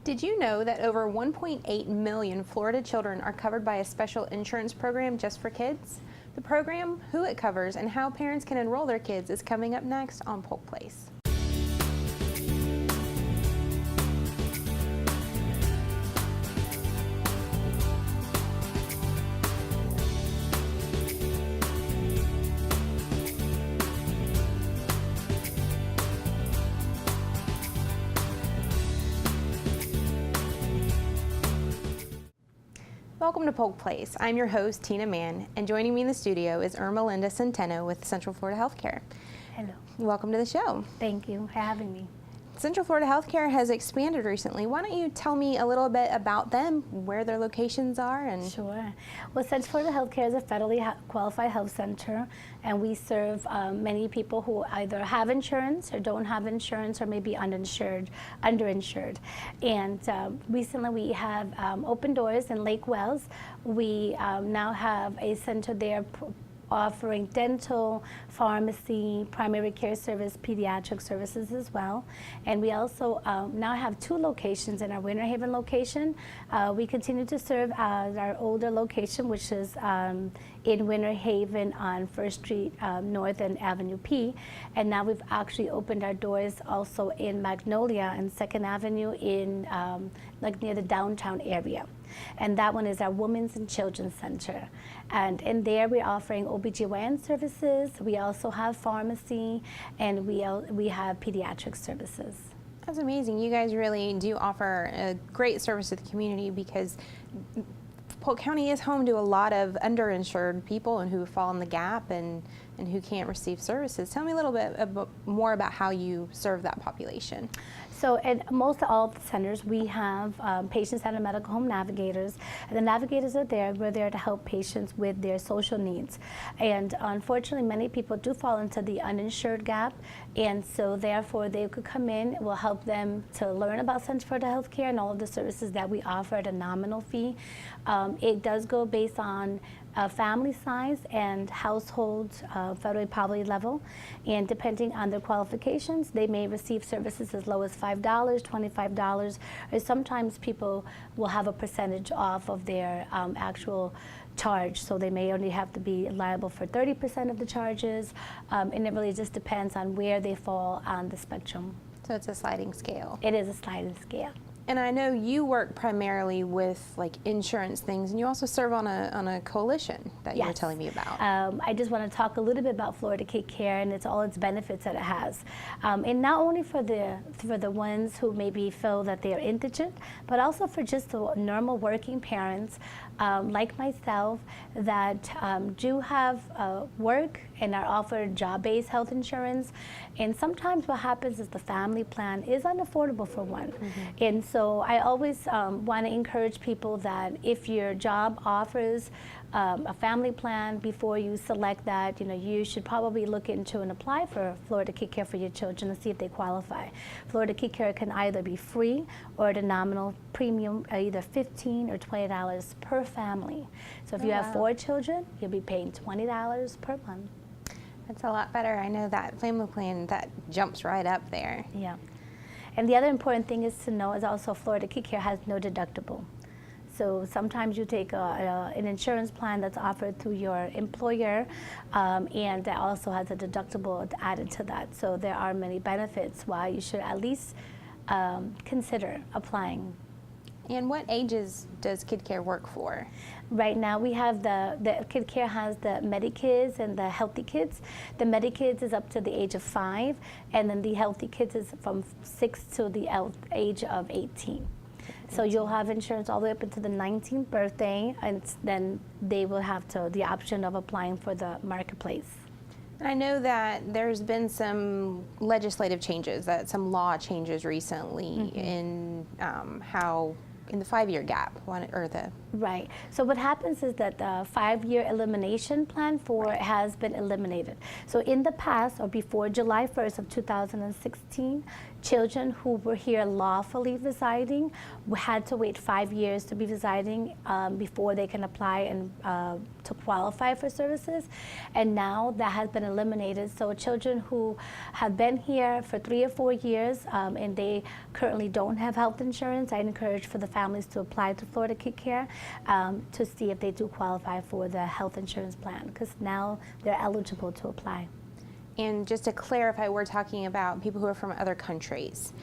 Did you know that over 1.8 million Florida children are covered by a special insurance program just for kids? The program, who it covers, and how parents can enroll their kids is coming up next on Polk Place. Welcome to Polk Place. I'm your host, Tina Mann, and joining me in the studio is Ermelinda Centeno with Central Florida Healthcare. Hello. Welcome to the show. Thank you for having me. Central Florida Healthcare has expanded recently. Why don't you tell me a little bit about them, where their locations are? Sure. Well, Central Florida Healthcare is a federally qualified health center, and we serve many people who either have insurance or don't have insurance or maybe uninsured, underinsured. And recently we have opened doors in Lake Wells. We now have a center there offering dental, pharmacy, primary care service, pediatric services as well. And we also now have 2 locations in our Winter Haven location. We continue to serve our older location, which is in Winter Haven on 1st Street North and Avenue P. And now we've actually opened our doors also in Magnolia and 2nd Avenue in like near the downtown area. And that one is our Women's and Children's Center. And in there we're offering OBGYN services, we also have pharmacy, and we have pediatric services. That's amazing. You guys really do offer a great service to the community because Polk County is home to a lot of underinsured people and who fall in the gap and who can't receive services. Tell me a little bit more about how you serve that population. So at most all the centers, we have patient-centered medical home navigators. And the navigators are there. We're there to help patients with their social needs. And unfortunately, many people do fall into the uninsured gap. And so therefore, they could come in. We'll help them to learn about Central Florida Healthcare and all of the services that we offer at a nominal fee. It does go based on family size and household federal poverty level, and depending on their qualifications, they may receive services as low as $5, $25, or sometimes people will have a percentage off of their actual charge, so they may only have to be liable for 30% of the charges, and it really just depends on where they fall on the spectrum. So it's a sliding scale. It is a sliding scale. And I know you work primarily with like insurance things, and you also serve on a coalition that you were telling me about. I just want to talk a little bit about Florida Kid Care and all its benefits that it has, and not only for the ones who maybe feel that they are indigent, but also for just the normal working parents like myself that do have work and are offered job-based health insurance. And sometimes what happens is the family plan is unaffordable for one. Mm-hmm. And so I always want to encourage people that if your job offers a family plan, before you select that, you should probably look into and apply for Florida Kid Care for your children and see if they qualify. Florida Kid Care can either be free or at a nominal premium, either $15 or $20 per family. So if you have 4 children, you'll be paying $20 per month. That's a lot better. I know that family plan, that jumps right up there. Yeah. And the other important thing is to know is also Florida Kid Care has no deductible. So sometimes you take an insurance plan that's offered through your employer, and that also has a deductible added to that. So there are many benefits why you should at least consider applying. And what ages does Kid Care work for? Right now we have the Kid Care has the Medi-Kids and the Healthy Kids. The Medi-Kids is up to the age of 5, and then the Healthy Kids is from 6 to the age of 18. So you'll have insurance all the way up until the 19th birthday, and then they will have the option of applying for the marketplace. I know that there's been some legislative changes, some law changes recently in how in the 5-year gap, Right. So what happens is that the 5-year elimination plan has been eliminated. So in the past, or before July 1st of 2016, children who were here lawfully residing had to wait 5 years to be residing before they can apply and to qualify for services. And now that has been eliminated. So children who have been here for 3 or 4 years and they currently don't have health insurance, I encourage for the families to apply to Florida Kid Care to see if they do qualify for the health insurance plan, because now they're eligible to apply. And just to clarify, we're talking about people who are from other countries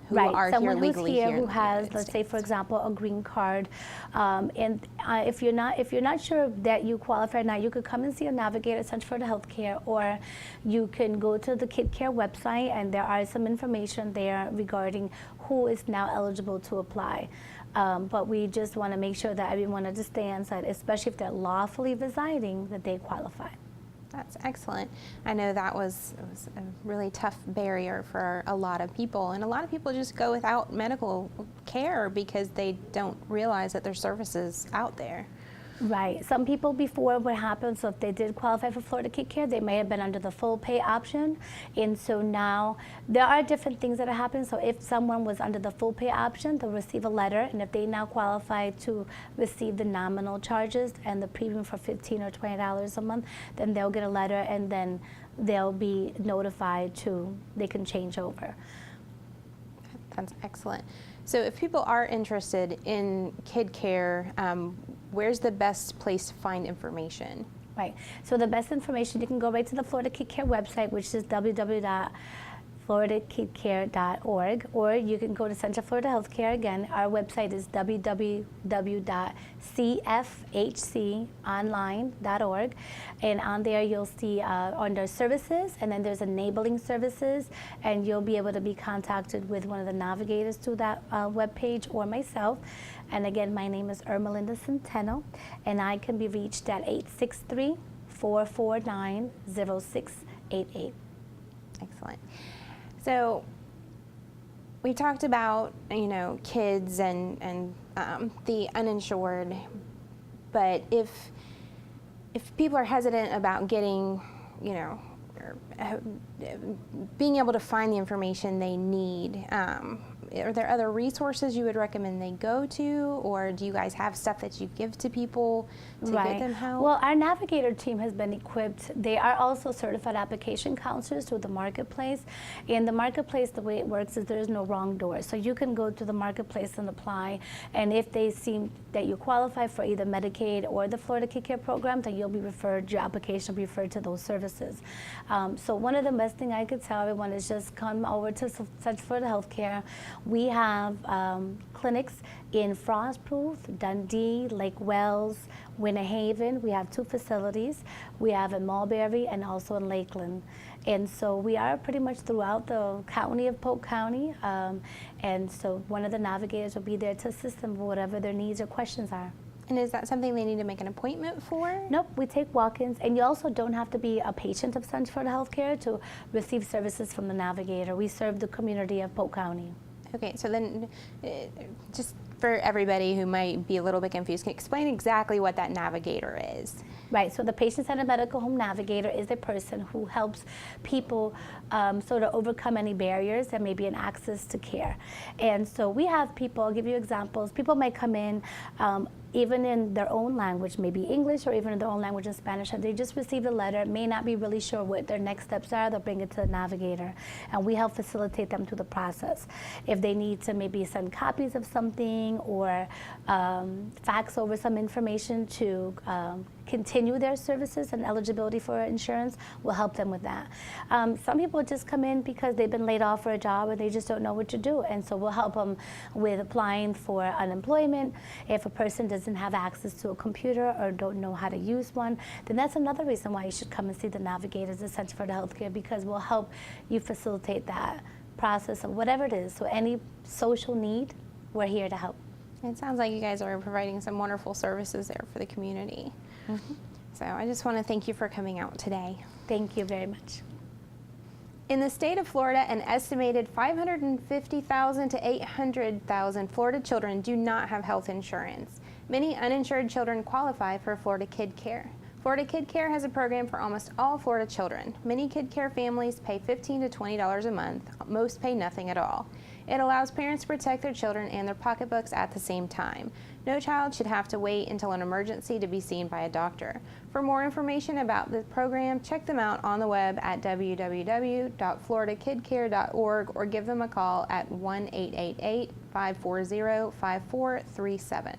who Right, are someone here who's legally here here who in the has, United let's say, for States. example, a green card. If you're not sure that you qualify now, you could come and see a navigator at Center for the Healthcare, or you can go to the Kid Care website, and there are some information there regarding who is now eligible to apply. But we just want to make sure that everyone understands that, especially if they're lawfully residing, that they qualify. That's excellent. I know it was a really tough barrier for a lot of people, and a lot of people just go without medical care because they don't realize that there's services out there. Right. Some people before what happened, so if they did qualify for Florida Kid Care, they may have been under the full pay option. And so now there are different things that are happening. So if someone was under the full pay option, they'll receive a letter. And if they now qualify to receive the nominal charges and the premium for $15 or $20 a month, then they'll get a letter, and then they'll be notified they can change over. That's excellent. So if people are interested in Kid Care, where's the best place to find information? Right. So the best information, you can go right to the Florida Kid Care website, which is www.floridakidcare.org, or you can go to Center for Florida Healthcare. Again, our website is www.cfhconline.org, and on there you'll see under services, and then there's enabling services, and you'll be able to be contacted with one of the navigators to that webpage, or myself. And again, my name is Ermelinda Centeno, and I can be reached at 863-449-0688. Excellent. So we talked about, kids and the uninsured, but if people are hesitant about getting, being able to find the information they need, are there other resources you would recommend they go to, or do you guys have stuff that you give to people to get them help? Well, our navigator team has been equipped. They are also certified application counselors through the marketplace. In the marketplace, the way it works is there's no wrong door. So you can go to the marketplace and apply, and if they seem that you qualify for either Medicaid or the Florida Kid Care program, then you'll be referred, your application will be referred to those services. So one of the best things I could tell everyone is just come over to Center for the Healthcare. We have clinics in Frostproof, Dundee, Lake Wells, Winter Haven. We have 2 facilities. We have in Mulberry and also in Lakeland. And so we are pretty much throughout the county of Polk County. And so one of the navigators will be there to assist them with whatever their needs or questions are. And is that something they need to make an appointment for? Nope, we take walk-ins, and you also don't have to be a patient of Center for the Healthcare to receive services from the navigator. We serve the community of Polk County. Okay, so then just for everybody who might be a little bit confused, can you explain exactly what that navigator is? Right, so the patient-centered medical home navigator is a person who helps people sort of overcome any barriers that may be in access to care. And so we have people, I'll give you examples, people might come in even in their own language, maybe English or even in their own language in Spanish, and they just received a letter, may not be really sure what their next steps are, they'll bring it to the navigator, and we help facilitate them through the process. If they need to maybe send copies of something or fax over some information to continue their services and eligibility for insurance, we'll help them with that. Some people just come in because they've been laid off for a job or they just don't know what to do, and so we'll help them with applying for unemployment. If a person doesn't have access to a computer or don't know how to use one, then that's another reason why you should come and see the navigators at Center for the Healthcare, because we'll help you facilitate that process of whatever it is. So any social need, we're here to help. It sounds like you guys are providing some wonderful services there for the community. Mm-hmm. So I just want to thank you for coming out today. Thank you very much. In the state of Florida, an estimated 550,000 to 800,000 Florida children do not have health insurance. Many uninsured children qualify for Florida Kid Care. Florida Kid Care has a program for almost all Florida children. Many Kid Care families pay $15 to $20 a month. Most pay nothing at all. It allows parents to protect their children and their pocketbooks at the same time. No child should have to wait until an emergency to be seen by a doctor. For more information about the program, check them out on the web at www.floridakidcare.org or give them a call at 1-888-540-5437.